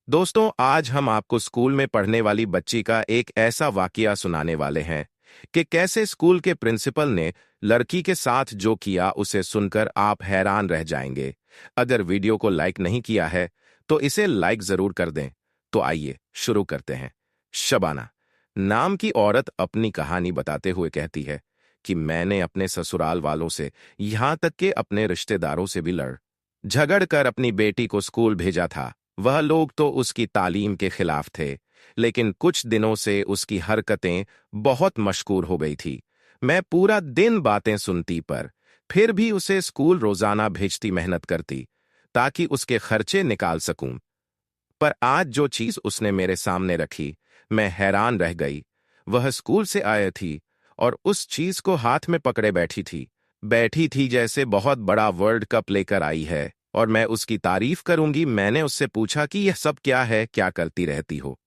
दोस्तों, आज हम आपको स्कूल में पढ़ने वाली बच्ची का एक ऐसा वाकया सुनाने वाले हैं कि कैसे स्कूल के प्रिंसिपल ने लड़की के साथ जो किया उसे सुनकर आप हैरान रह जाएंगे। अगर वीडियो को लाइक नहीं किया है तो इसे लाइक जरूर कर दें। तो आइए शुरू करते हैं। शबाना नाम की औरत अपनी कहानी बताते हुए कहती है कि मैंने अपने ससुराल वालों से यहां तक कि अपने रिश्तेदारों से भी लड़ झगड़ कर अपनी बेटी को स्कूल भेजा था। वह लोग तो उसकी तालीम के खिलाफ थे, लेकिन कुछ दिनों से उसकी हरकतें बहुत मशकूर हो गई थी। मैं पूरा दिन बातें सुनती पर फिर भी उसे स्कूल रोजाना भेजती, मेहनत करती ताकि उसके खर्चे निकाल सकूं। पर आज जो चीज उसने मेरे सामने रखी, मैं हैरान रह गई। वह स्कूल से आई थी और उस चीज को हाथ में पकड़े बैठी थी जैसे बहुत बड़ा वर्ल्ड कप लेकर आई है और मैं उसकी तारीफ करूंगी। मैंने उससे पूछा कि यह सब क्या है, क्या करती रहती हो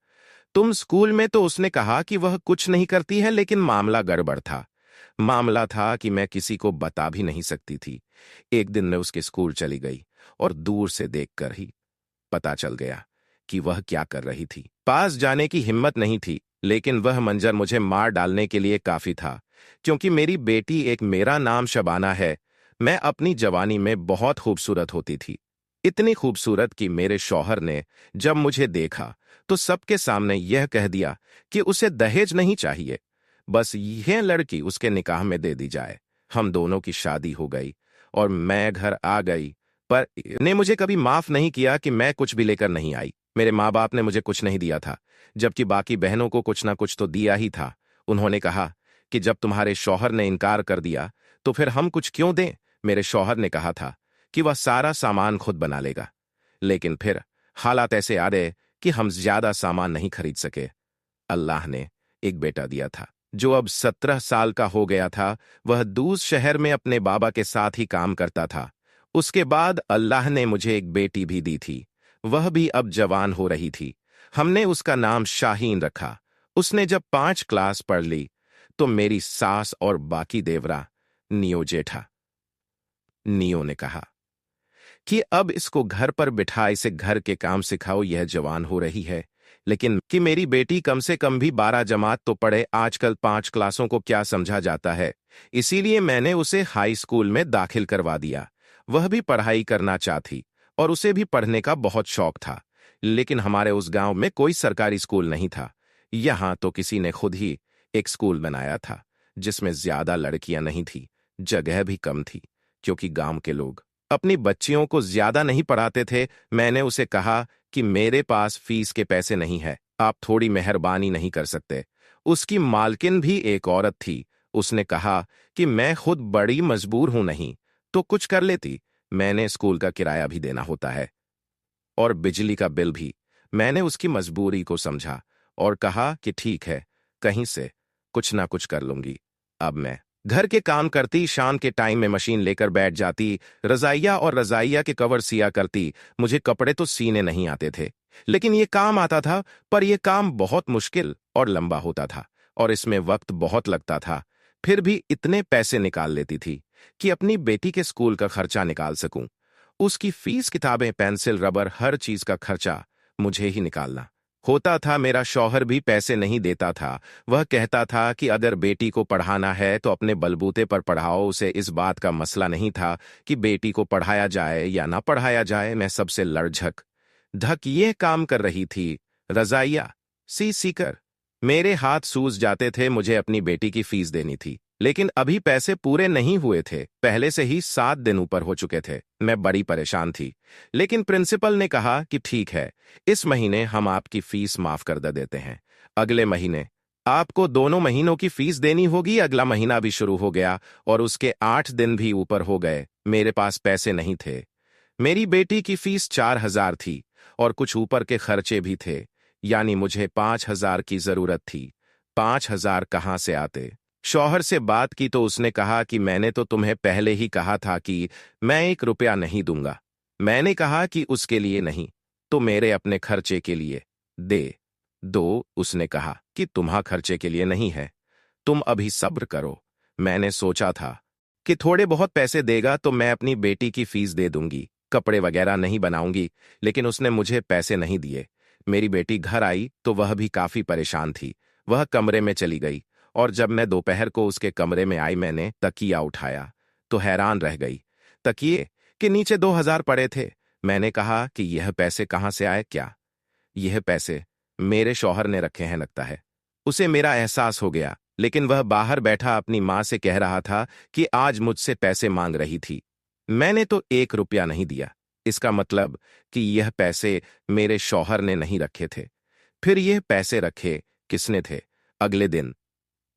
तुम स्कूल में? तो उसने कहा कि वह कुछ नहीं करती है, लेकिन मामला गड़बड़ था। मामला था कि मैं किसी को बता भी नहीं सकती थी। एक दिन मैं उसके स्कूल चली गई और दूर से देखकर ही पता चल गया कि वह क्या कर रही थी। पास जाने की हिम्मत नहीं थी, लेकिन वह मंजर मुझे मार डालने के लिए काफी था, क्योंकि मेरी बेटी, एक मेरा नाम शबाना है, मैं अपनी जवानी में बहुत खूबसूरत होती थी। इतनी खूबसूरत कि मेरे शौहर ने जब मुझे देखा तो सबके सामने यह कह दिया कि उसे दहेज नहीं चाहिए, बस यह लड़की उसके निकाह में दे दी जाए। हम दोनों की शादी हो गई और मैं घर आ गई, पर ने मुझे कभी माफ नहीं किया कि मैं कुछ भी लेकर नहीं आई। मेरे माँ बाप ने मुझे कुछ नहीं दिया था, जबकि बाकी बहनों को कुछ ना कुछ तो दिया ही था। उन्होंने कहा कि जब तुम्हारे शौहर ने इनकार कर दिया तो फिर हम कुछ क्यों दें। मेरे शौहर ने कहा था कि वह सारा सामान खुद बना लेगा, लेकिन फिर हालात ऐसे आ गए कि हम ज्यादा सामान नहीं खरीद सके। अल्लाह ने एक बेटा दिया था जो अब 17 साल का हो गया था। वह दूर शहर में अपने बाबा के साथ ही काम करता था। उसके बाद अल्लाह ने मुझे एक बेटी भी दी थी। वह भी अब जवान हो रही थी। हमने उसका नाम शाहीन रखा। उसने जब 5 क्लास पढ़ ली तो मेरी सास और बाकी देवरा, नियो जेठा, नियो ने कहा कि अब इसको घर पर बिठा इसे घर के काम सिखाओ, यह जवान हो रही है। लेकिन कि मेरी बेटी कम से कम भी 12 जमात तो पढ़े, आजकल 5 क्लासों को क्या समझा जाता है। इसीलिए मैंने उसे हाई स्कूल में दाखिल करवा दिया। वह भी पढ़ाई करना चाहती और उसे भी पढ़ने का बहुत शौक था। लेकिन हमारे उस गांव में कोई सरकारी स्कूल नहीं था। यहां तो किसी ने खुद ही एक स्कूल बनाया था जिसमें ज्यादा लड़कियां नहीं थी, जगह भी कम थी, क्योंकि गांव के लोग अपनी बच्चियों को ज्यादा नहीं पढ़ाते थे। मैंने उसे कहा कि मेरे पास फीस के पैसे नहीं है, आप थोड़ी मेहरबानी नहीं कर सकते। उसकी मालकिन भी एक औरत थी। उसने कहा कि मैं खुद बड़ी मजबूर हूं, नहीं तो कुछ कर लेती। मैंने स्कूल का किराया भी देना होता है और बिजली का बिल भी। मैंने उसकी मजबूरी को समझा और कहा कि ठीक है, कहीं से कुछ ना कुछ कर लूंगी। अब मैं घर के काम करती, शाम के टाइम में मशीन लेकर बैठ जाती, रजाइया और रजाइया के कवर सिया करती। मुझे कपड़े तो सीने नहीं आते थे, लेकिन ये काम आता था। पर यह काम बहुत मुश्किल और लंबा होता था और इसमें वक्त बहुत लगता था। फिर भी इतने पैसे निकाल लेती थी कि अपनी बेटी के स्कूल का खर्चा निकाल सकूं। उसकी फीस, किताबें, पेंसिल, रबर, हर चीज का खर्चा मुझे ही निकालना होता था। मेरा शौहर भी पैसे नहीं देता था। वह कहता था कि अगर बेटी को पढ़ाना है तो अपने बलबूते पर पढ़ाओ। उसे इस बात का मसला नहीं था कि बेटी को पढ़ाया जाए या ना पढ़ाया जाए। मैं सबसे लड़झक धक ये काम कर रही थी। रजाइया सी सीकर मेरे हाथ सूज जाते थे। मुझे अपनी बेटी की फीस देनी थी, लेकिन अभी पैसे पूरे नहीं हुए थे। पहले से ही 7 दिन ऊपर हो चुके थे। मैं बड़ी परेशान थी, लेकिन प्रिंसिपल ने कहा कि ठीक है, इस महीने हम आपकी फीस माफ कर देते हैं। अगले महीने आपको दोनों महीनों की फीस देनी होगी। अगला महीना भी शुरू हो गया और उसके 8 दिन भी ऊपर हो गए। मेरे पास पैसे नहीं थे। मेरी बेटी की फीस 4,000 थी और कुछ ऊपर के खर्चे भी थे, यानी मुझे 5,000 की जरूरत थी। 5,000 कहाँ से आते? शौहर से बात की तो उसने कहा कि मैंने तो तुम्हें पहले ही कहा था कि मैं 1 रुपया नहीं दूंगा। मैंने कहा कि उसके लिए नहीं तो मेरे अपने खर्चे के लिए दे दो। उसने कहा कि तुम्हारा खर्चे के लिए नहीं है, तुम अभी सब्र करो। मैंने सोचा था कि थोड़े बहुत पैसे देगा तो मैं अपनी बेटी की फीस दे दूंगी, कपड़े वगैरह नहीं बनाऊंगी। लेकिन उसने मुझे पैसे नहीं दिए। मेरी बेटी घर आई तो वह भी काफी परेशान थी। वह कमरे में चली गई और जब मैं दोपहर को उसके कमरे में आई मैंने तकिया उठाया तो हैरान रह गई। तकिए के नीचे 2,000 पड़े थे। मैंने कहा कि यह पैसे कहाँ से आए क्या? यह पैसे मेरे शौहर ने रखे हैं लगता है। उसे मेरा एहसास हो गया, लेकिन वह बाहर बैठा अपनी माँ से कह रहा था कि आज मुझसे पैसे मांग रही थी। मैंने तो 1 रुपया नहीं दिया। इसका मतलब कि यह पैसे मेरे शौहर ने नहीं रखे थे। फिर यह पैसे रखे किसने थे? अगले दिन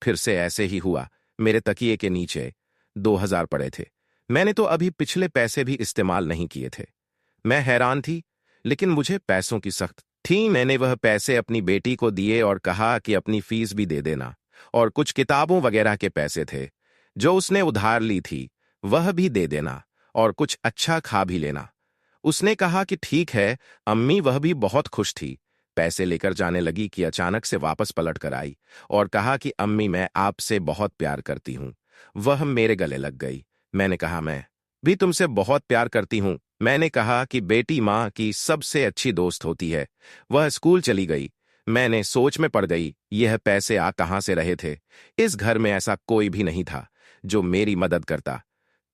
फिर से ऐसे ही हुआ। मेरे तकिए के नीचे 2,000 पड़े थे। मैंने तो अभी पिछले पैसे भी इस्तेमाल नहीं किए थे। मैं हैरान थी, लेकिन मुझे पैसों की सख्त थी। मैंने वह पैसे अपनी बेटी को दिए और कहा कि अपनी फीस भी दे देना, और कुछ किताबों वगैरह के पैसे थे जो उसने उधार ली थी वह भी दे देना, और कुछ अच्छा खा भी लेना। उसने कहा कि ठीक है अम्मी। वह भी बहुत खुश थी। पैसे लेकर जाने लगी कि अचानक से वापस पलट कर आई और कहा कि अम्मी मैं आपसे बहुत प्यार करती हूँ। वह मेरे गले लग गई। मैंने कहा मैं भी तुमसे बहुत प्यार करती हूँ। मैंने कहा कि बेटी माँ की सबसे अच्छी दोस्त होती है। वह स्कूल चली गई। मैंने सोच में पड़ गई, यह पैसे आ कहाँ से रहे थे? इस घर में ऐसा कोई भी नहीं था जो मेरी मदद करता।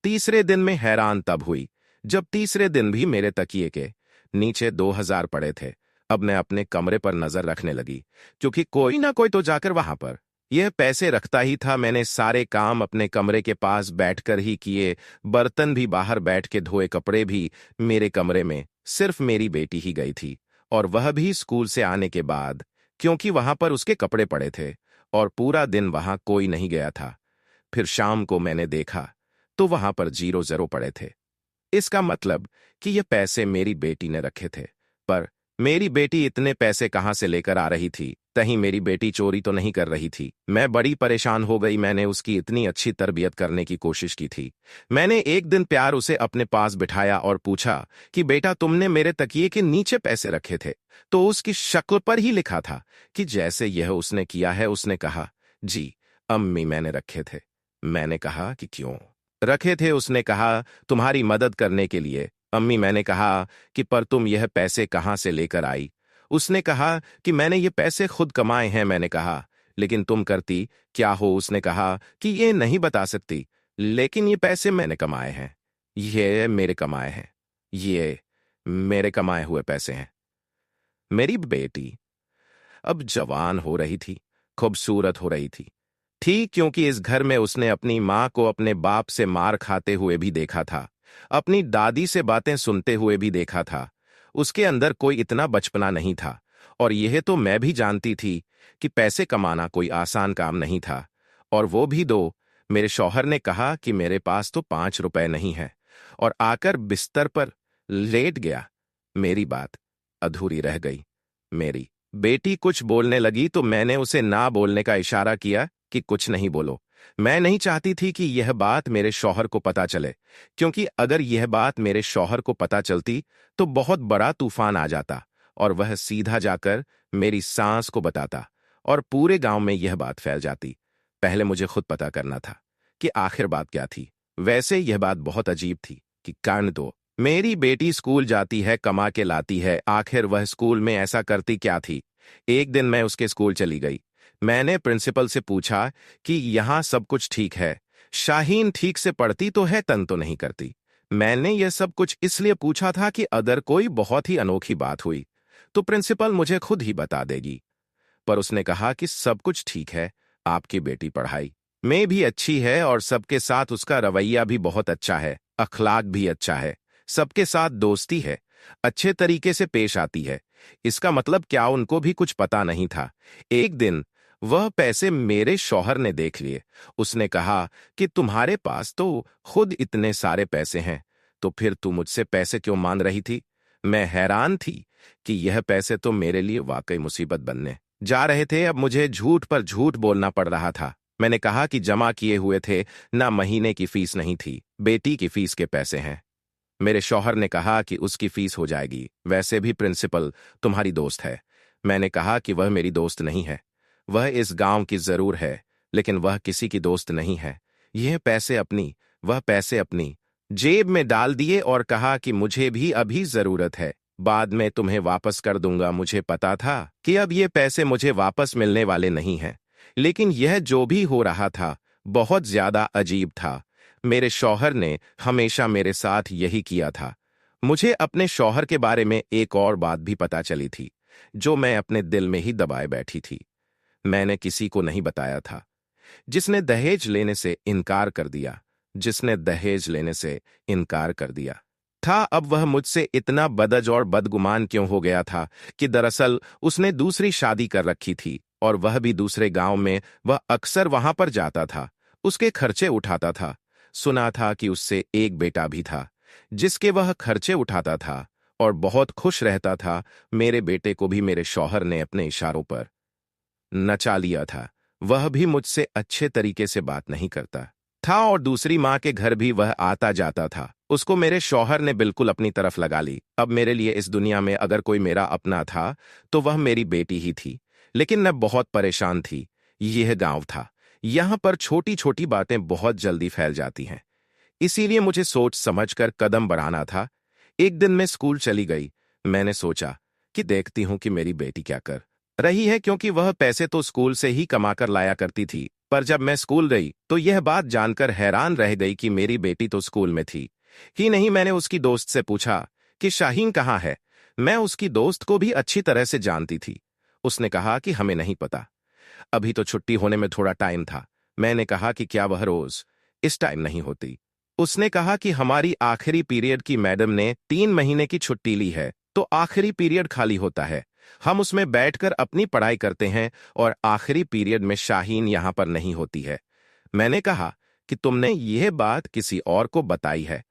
तीसरे दिन में हैरान तब हुई जब तीसरे दिन भी मेरे तकिए के नीचे 2,000 पड़े थे। अब मैं अपने कमरे पर नजर रखने लगी, क्योंकि कोई ना कोई तो जाकर वहां पर यह पैसे रखता ही था। मैंने सारे काम अपने कमरे के पास बैठकर ही किए। बर्तन भी बाहर बैठ के धोए, कपड़े भी। मेरे कमरे में सिर्फ मेरी बेटी ही गई थी, और वह भी स्कूल से आने के बाद, क्योंकि वहां पर उसके कपड़े पड़े थे, और पूरा दिन वहां कोई नहीं गया था। फिर शाम को मैंने देखा तो वहां पर 0 पड़े थे। इसका मतलब कि ये पैसे मेरी बेटी ने रखे थे। पर मेरी बेटी इतने पैसे कहां से लेकर आ रही थी? कहीं मेरी बेटी चोरी तो नहीं कर रही थी? मैं बड़ी परेशान हो गई। मैंने उसकी इतनी अच्छी तरबियत करने की कोशिश की थी। मैंने एक दिन प्यार उसे अपने पास बिठाया और पूछा कि बेटा तुमने मेरे तकिए के नीचे पैसे रखे थे? तो उसकी शक्ल पर ही लिखा था कि जैसे यह उसने किया है। उसने कहा जी अम्मी मैंने रखे थे। मैंने कहा कि क्यों रखे थे? उसने कहा तुम्हारी मदद करने के लिए अम्मी। मैंने कहा कि पर तुम यह पैसे कहां से लेकर आई? उसने कहा कि मैंने ये पैसे खुद कमाए हैं। मैंने कहा लेकिन तुम करती क्या हो? उसने कहा कि ये नहीं बता सकती, लेकिन ये पैसे मैंने कमाए हैं। ये मेरे कमाए हैं। ये मेरे कमाए हुए पैसे हैं। मेरी बेटी अब जवान हो रही थी, खूबसूरत हो रही थी। ठीक, क्योंकि इस घर में उसने अपनी माँ को अपने बाप से मार खाते हुए भी देखा था, अपनी दादी से बातें सुनते हुए भी देखा था। उसके अंदर कोई इतना बचपना नहीं था, और यह तो मैं भी जानती थी कि पैसे कमाना कोई आसान काम नहीं था, और वो भी दो। मेरे शौहर ने कहा कि मेरे पास तो 5 रुपए नहीं है, और आकर बिस्तर पर लेट गया। मेरी बात अधूरी रह गई। मेरी बेटी कुछ बोलने लगी तो मैंने उसे ना बोलने का इशारा किया कि कुछ नहीं बोलो। मैं नहीं चाहती थी कि यह बात मेरे शौहर को पता चले, क्योंकि अगर यह बात मेरे शौहर को पता चलती तो बहुत बड़ा तूफान आ जाता, और वह सीधा जाकर मेरी सास को बताता, और पूरे गांव में यह बात फैल जाती। पहले मुझे खुद पता करना था कि आखिर बात क्या थी। वैसे यह बात बहुत अजीब थी कि कान दो, मेरी बेटी स्कूल जाती है, कमा के लाती है, आखिर वह स्कूल में ऐसा करती क्या थी? एक दिन मैं उसके स्कूल चली गई। मैंने प्रिंसिपल से पूछा कि यहाँ सब कुछ ठीक है, शाहीन ठीक से पढ़ती तो है, तंग तो नहीं करती? मैंने यह सब कुछ इसलिए पूछा था कि अगर कोई बहुत ही अनोखी बात हुई तो प्रिंसिपल मुझे खुद ही बता देगी। पर उसने कहा कि सब कुछ ठीक है, आपकी बेटी पढ़ाई में भी अच्छी है, और सबके साथ उसका रवैया भी बहुत अच्छा है, अखलाक भी अच्छा है, सबके साथ दोस्ती है, अच्छे तरीके से पेश आती है। इसका मतलब क्या उनको भी कुछ पता नहीं था? एक दिन वह पैसे मेरे शौहर ने देख लिए। उसने कहा कि तुम्हारे पास तो खुद इतने सारे पैसे हैं, तो फिर तू मुझसे पैसे क्यों मांग रही थी? मैं हैरान थी कि यह पैसे तो मेरे लिए वाकई मुसीबत बनने जा रहे थे। अब मुझे झूठ पर झूठ बोलना पड़ रहा था। मैंने कहा कि जमा किए हुए थे ना, महीने की फीस नहीं थी, बेटी की फीस के पैसे हैं। मेरे शौहर ने कहा कि उसकी फीस हो जाएगी, वैसे भी प्रिंसिपल तुम्हारी दोस्त है। मैंने कहा कि वह मेरी दोस्त नहीं है। वह इस गांव की जरूर है, लेकिन वह किसी की दोस्त नहीं है। वह पैसे अपनी जेब में डाल दिए और कहा कि मुझे भी अभी जरूरत है, बाद में तुम्हें वापस कर दूंगा। मुझे पता था कि अब ये पैसे मुझे वापस मिलने वाले नहीं हैं, लेकिन यह जो भी हो रहा था बहुत ज्यादा अजीब था। मेरे शौहर ने हमेशा मेरे साथ यही किया था। मुझे अपने शौहर के बारे में एक और बात भी पता चली थी, जो मैं अपने दिल में ही दबाए बैठी थी। मैंने किसी को नहीं बताया था। जिसने दहेज लेने से इनकार कर दिया, जिसने दहेज लेने से इनकार कर दिया था, अब वह मुझसे इतना बदज और बदगुमान क्यों हो गया था कि दरअसल उसने दूसरी शादी कर रखी थी, और वह भी दूसरे गांव में। वह अक्सर वहां पर जाता था, उसके खर्चे उठाता था। सुना था कि उससे एक बेटा भी था, जिसके वह खर्चे उठाता था और बहुत खुश रहता था। मेरे बेटे को भी मेरे शौहर ने अपने इशारों पर नचा लिया था। वह भी मुझसे अच्छे तरीके से बात नहीं करता था, और दूसरी माँ के घर भी वह आता जाता था। उसको मेरे शौहर ने बिल्कुल अपनी तरफ लगा ली। अब मेरे लिए इस दुनिया में अगर कोई मेरा अपना था तो वह मेरी बेटी ही थी। लेकिन मैं बहुत परेशान थी। यह गांव था, यहां पर छोटी छोटी बातें बहुत जल्दी फैल जाती हैं, इसीलिए मुझे सोच समझकर कदम बढ़ाना था। एक दिन मैं स्कूल चली गई। मैंने सोचा कि देखती हूं कि मेरी बेटी क्या कर रही है, क्योंकि वह पैसे तो स्कूल से ही कमाकर लाया करती थी। पर जब मैं स्कूल गई तो यह बात जानकर हैरान रह गई कि मेरी बेटी तो स्कूल में थी ही नहीं। मैंने उसकी दोस्त से पूछा कि शाहीन कहाँ है। मैं उसकी दोस्त को भी अच्छी तरह से जानती थी। उसने कहा कि हमें नहीं पता, अभी तो छुट्टी होने में थोड़ा टाइम था। मैंने कहा कि क्या वह रोज इस टाइम नहीं होती। उसने कहा कि हमारी आखिरी पीरियड की मैडम ने 3 महीने की छुट्टी ली है, तो आखिरी पीरियड खाली होता है, हम उसमें बैठकर अपनी पढ़ाई करते हैं, और आखिरी पीरियड में शाहीन यहां पर नहीं होती है। मैंने कहा कि तुमने यह बात किसी और को बताई है।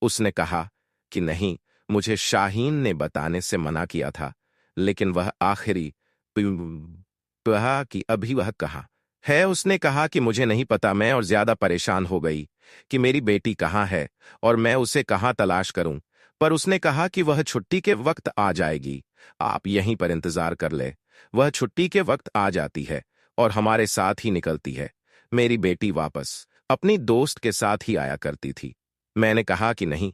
उसने कहा कि नहीं, मुझे शाहीन ने बताने से मना किया था, लेकिन वह आखिरी कहा कि अभी वह कहाँ है। उसने कहा कि मुझे नहीं पता। मैं और ज्यादा परेशान हो गई कि मेरी बेटी कहाँ है और मैं उसे कहाँ तलाश करूं। पर उसने कहा कि वह छुट्टी के वक्त आ जाएगी, आप यहीं पर इंतजार कर ले। वह छुट्टी के वक्त आ जाती है और हमारे साथ ही निकलती है। मेरी बेटी वापस अपनी दोस्त के साथ ही आया करती थी। मैंने कहा कि नहीं,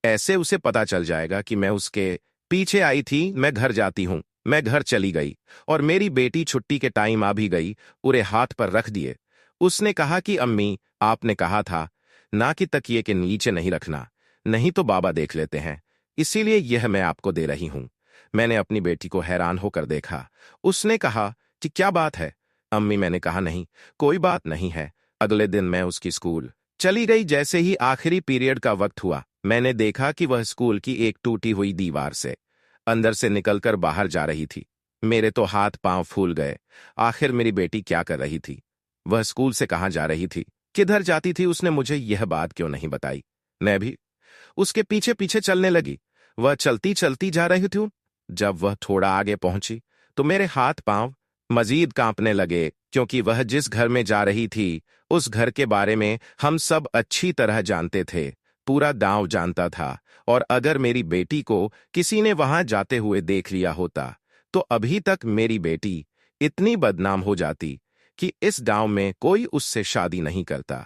ऐसे उसे पता चल जाएगा कि मैं उसके पीछे आई थी। मैं घर जाती हूं। मैं घर चली गई और मेरी बेटी छुट्टी के टाइम आ भी गई, उरे हाथ पर रख दिए। उसने कहा कि अम्मी, आपने कहा था ना कि तकिए के नीचे नहीं रखना, नहीं तो बाबा देख लेते हैं, इसीलिए यह मैं आपको दे रही हूं। मैंने अपनी बेटी को हैरान होकर देखा। उसने कहा कि क्या बात है अम्मी। मैंने कहा नहीं, कोई बात नहीं है। अगले दिन मैं उसकी स्कूल चली गई। जैसे ही आखिरी पीरियड का वक्त हुआ, मैंने देखा कि वह स्कूल की एक टूटी हुई दीवार से अंदर से निकलकर बाहर जा रही थी। मेरे तो हाथ पांव फूल गए। आखिर मेरी बेटी क्या कर रही थी? वह स्कूल से कहाँ जा रही थी, किधर जाती थी? उसने मुझे यह बात क्यों नहीं बताई? मैं भी उसके पीछे पीछे चलने लगी। वह चलती चलती जा रही थी। जब वह थोड़ा आगे पहुंची तो मेरे हाथ पांव मजीद कांपने लगे, क्योंकि वह जिस घर में जा रही थी उस घर के बारे में हम सब अच्छी तरह जानते थे। पूरा गांव जानता था, और अगर मेरी बेटी को किसी ने वहां जाते हुए देख लिया होता तो अभी तक मेरी बेटी इतनी बदनाम हो जाती कि इस गांव में कोई उससे शादी नहीं करता,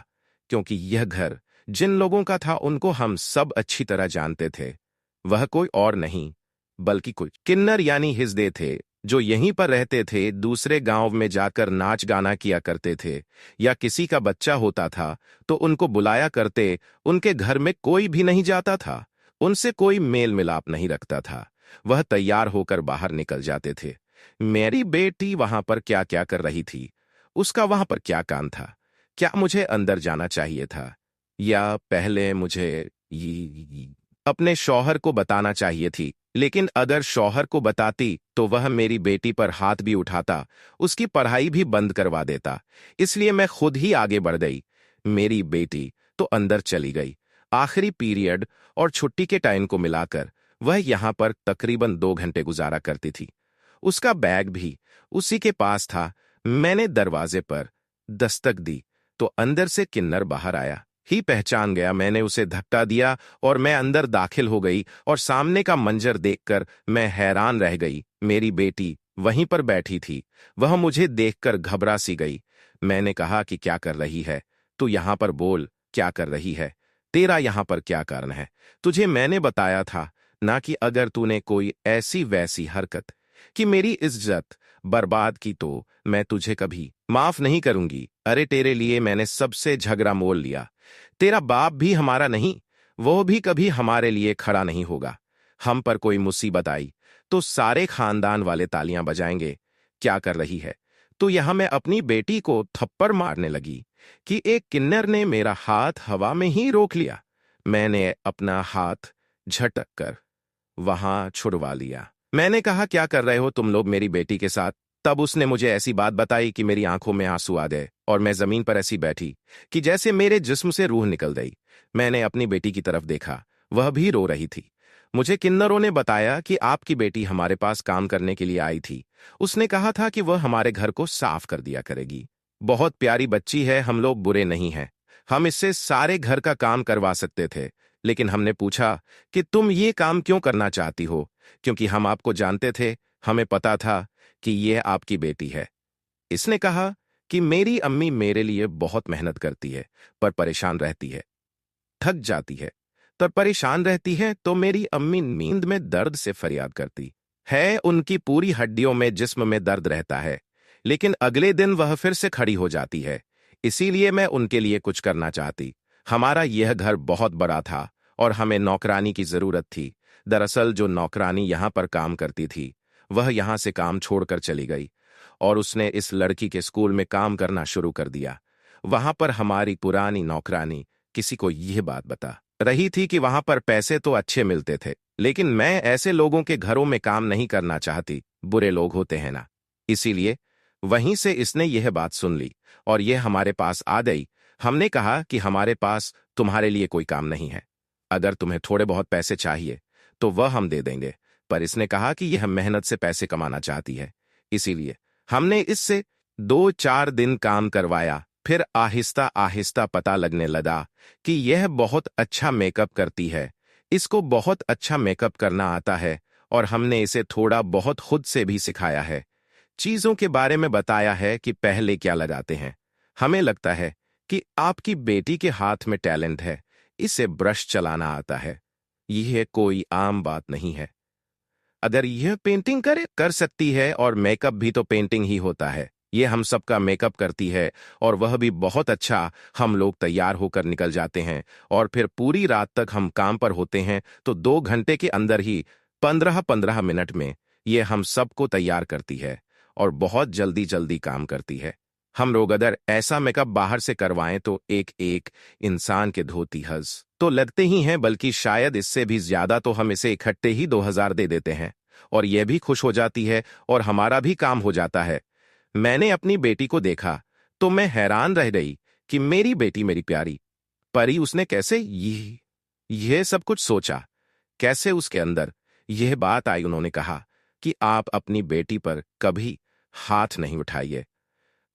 क्योंकि यह घर जिन लोगों का था उनको हम सब अच्छी तरह जानते थे। वह कोई और नहीं बल्कि कुछ किन्नर यानी हिजदे थे, जो यहीं पर रहते थे। दूसरे गांव में जाकर नाच गाना किया करते थे, या किसी का बच्चा होता था तो उनको बुलाया करते। उनके घर में कोई भी नहीं जाता था, उनसे कोई मेल मिलाप नहीं रखता था। वह तैयार होकर बाहर निकल जाते थे। मेरी बेटी वहां पर क्या क्या कर रही थी, उसका वहां पर क्या काम था? क्या मुझे अंदर जाना चाहिए था, या पहले मुझे अपने शौहर को बताना चाहिए थी? लेकिन अगर शौहर को बताती तो वह मेरी बेटी पर हाथ भी उठाता, उसकी पढ़ाई भी बंद करवा देता। इसलिए मैं खुद ही आगे बढ़ गई। मेरी बेटी तो अंदर चली गई। आखिरी पीरियड और छुट्टी के टाइम को मिलाकर वह यहां पर तकरीबन 2 घंटे गुजारा करती थी। उसका बैग भी उसी के पास था। मैंने दरवाजे पर दस्तक दी तो अंदर से किन्नर बाहर आया ही पहचान गया। मैंने उसे धक्का दिया और मैं अंदर दाखिल हो गई, और सामने का मंजर देखकर मैं हैरान रह गई। मेरी बेटी वहीं पर बैठी थी। वह मुझे देखकर घबरा सी गई। मैंने कहा कि क्या कर रही है तू यहां पर? बोल, क्या कर रही है? तेरा यहां पर क्या कारण है? तुझे मैंने बताया था ना कि अगर तूने कोई ऐसी वैसी हरकत कि मेरी इज्जत बर्बाद की तो मैं तुझे कभी माफ नहीं करूंगी। अरे तेरे लिए मैंने सबसे झगड़ा मोल लिया। तेरा बाप भी हमारा नहीं, वो भी कभी हमारे लिए खड़ा नहीं होगा। हम पर कोई मुसीबत आई तो सारे खानदान वाले तालियां बजाएंगे। क्या कर रही है तो यहां मैं अपनी बेटी को थप्पड़ मारने लगी कि एक किन्नर ने मेरा हाथ हवा में ही रोक लिया। मैंने अपना हाथ झटक कर वहां छुड़वा लिया। मैंने कहा, क्या कर रहे हो तुम लोग मेरी बेटी के साथ? तब उसने मुझे ऐसी बात बताई कि मेरी आंखों में आंसू आ गए और मैं जमीन पर ऐसी बैठी कि जैसे मेरे जिस्म से रूह निकल गई। मैंने अपनी बेटी की तरफ देखा, वह भी रो रही थी। मुझे किन्नरों ने बताया कि आपकी बेटी हमारे पास काम करने के लिए आई थी। उसने कहा था कि वह हमारे घर को साफ कर दिया करेगी। बहुत प्यारी बच्ची है, हम लोग बुरे नहीं हैं। हम इससे सारे घर का काम करवा सकते थे, लेकिन हमने पूछा कि तुम ये काम क्यों करना चाहती हो, क्योंकि हम आपको जानते थे, हमें पता था कि ये आपकी बेटी है। इसने कहा कि मेरी अम्मी मेरे लिए बहुत मेहनत करती है, पर परेशान रहती है, थक जाती है, तब परेशान रहती है तो मेरी अम्मी नींद में दर्द से फरियाद करती है। उनकी पूरी हड्डियों में जिस्म में दर्द रहता है, लेकिन अगले दिन वह फिर से खड़ी हो जाती है। इसीलिए मैं उनके लिए कुछ करना चाहती। हमारा यह घर बहुत बड़ा था और हमें नौकरानी की जरूरत थी। दरअसल जो नौकरानी यहाँ पर काम करती थी, वह यहाँ से काम छोड़कर चली गई और उसने इस लड़की के स्कूल में काम करना शुरू कर दिया। वहां पर हमारी पुरानी नौकरानी किसी को यह बात बता रही थी कि वहां पर पैसे तो अच्छे मिलते थे, लेकिन मैं ऐसे लोगों के घरों में काम नहीं करना चाहती, बुरे लोग होते हैं ना। इसीलिए वहीं से इसने यह बात सुन ली और यह हमारे पास आ गई। हमने कहा कि हमारे पास तुम्हारे लिए कोई काम नहीं है, अगर तुम्हें थोड़े बहुत पैसे चाहिए तो वह हम दे देंगे। पर इसने कहा कि यह मेहनत से पैसे कमाना चाहती है, इसीलिए हमने इससे 2-4 दिन काम करवाया। फिर आहिस्ता आहिस्ता पता लगने लगा कि यह बहुत अच्छा मेकअप करती है, इसको बहुत अच्छा मेकअप करना आता है और हमने इसे थोड़ा बहुत खुद से भी सिखाया है। चीजों के बारे में बताया है कि पहले क्या लगाते हैं। हमें लगता है कि आपकी बेटी के हाथ में टैलेंट है, इसे ब्रश चलाना आता है। यह कोई आम बात नहीं है। अगर यह पेंटिंग कर सकती है, और मेकअप भी तो पेंटिंग ही होता है। ये हम सबका मेकअप करती है और वह भी बहुत अच्छा। हम लोग तैयार होकर निकल जाते हैं और फिर पूरी रात तक हम काम पर होते हैं, तो 2 घंटे के अंदर ही 15-15 मिनट में ये हम सबको तैयार करती है और बहुत जल्दी जल्दी काम करती है। हम लोग अगर ऐसा मेकअप बाहर से करवाएं तो एक एक इंसान के धोती हज तो लगते ही हैं, बल्कि शायद इससे भी ज्यादा। तो हम इसे इकट्ठे ही 2000 दे देते हैं और यह भी खुश हो जाती है और हमारा भी काम हो जाता है। मैंने अपनी बेटी को देखा तो मैं हैरान रह गई कि मेरी बेटी, मेरी प्यारी परी, उसने कैसे यह सब कुछ सोचा, कैसे उसके अंदर यह बात आई। उन्होंने कहा कि आप अपनी बेटी पर कभी हाथ नहीं उठाइए,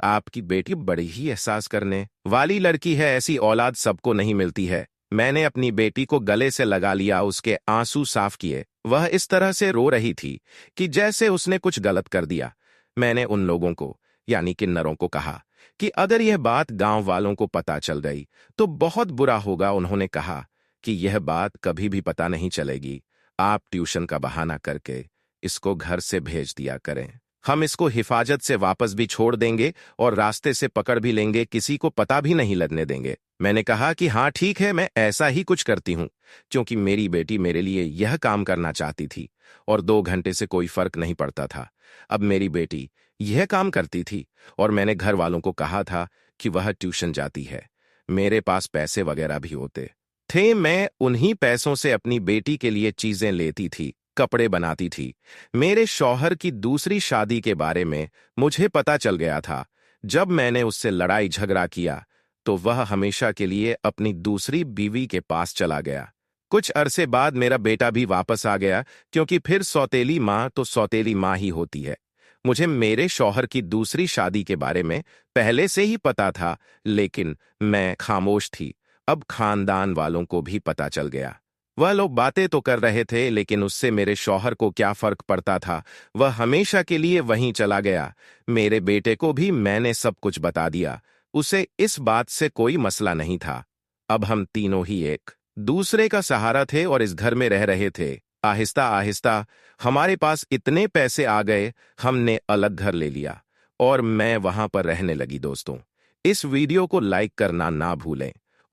आपकी बेटी बड़ी ही एहसास करने वाली लड़की है, ऐसी औलाद सबको नहीं मिलती है। मैंने अपनी बेटी को गले से लगा लिया, उसके आंसू साफ किए। वह इस तरह से रो रही थी कि जैसे उसने कुछ गलत कर दिया। मैंने उन लोगों को, यानी किन्नरों को, कहा कि अगर यह बात गांव वालों को पता चल गई तो बहुत बुरा होगा। उन्होंने कहा कि यह बात कभी भी पता नहीं चलेगी, आप ट्यूशन का बहाना करके इसको घर से भेज दिया करें। हम इसको हिफाजत से वापस भी छोड़ देंगे और रास्ते से पकड़ भी लेंगे, किसी को पता भी नहीं लगने देंगे। मैंने कहा कि हाँ ठीक है, मैं ऐसा ही कुछ करती हूँ, क्योंकि मेरी बेटी मेरे लिए यह काम करना चाहती थी और 2 घंटे से कोई फर्क नहीं पड़ता था। अब मेरी बेटी यह काम करती थी और मैंने घर वालों को कहा था कि वह ट्यूशन जाती है। मेरे पास पैसे वगैरह भी होते थे, मैं उन्हीं पैसों से अपनी बेटी के लिए चीजें लेती थी, कपड़े बनाती थी। मेरे शौहर की दूसरी शादी के बारे में मुझे पता चल गया था। जब मैंने उससे लड़ाई झगड़ा किया तो वह हमेशा के लिए अपनी दूसरी बीवी के पास चला गया। कुछ अरसे बाद मेरा बेटा भी वापस आ गया, क्योंकि फिर सौतेली माँ तो सौतेली माँ ही होती है। मुझे मेरे शौहर की दूसरी शादी के बारे में पहले से ही पता था, लेकिन मैं खामोश थी। अब खानदान वालों को भी पता चल गया। वह लोग बातें तो कर रहे थे, लेकिन उससे मेरे शौहर को क्या फर्क पड़ता था। वह हमेशा के लिए वहीं चला गया। मेरे बेटे को भी मैंने सब कुछ बता दिया, उसे इस बात से कोई मसला नहीं था। अब हम तीनों ही एक दूसरे का सहारा थे और इस घर में रह रहे थे। आहिस्ता आहिस्ता हमारे पास इतने पैसे आ गए, हमने अलग घर ले लिया और मैं वहां पर रहने लगी। दोस्तों, इस वीडियो को लाइक करना ना भूलें।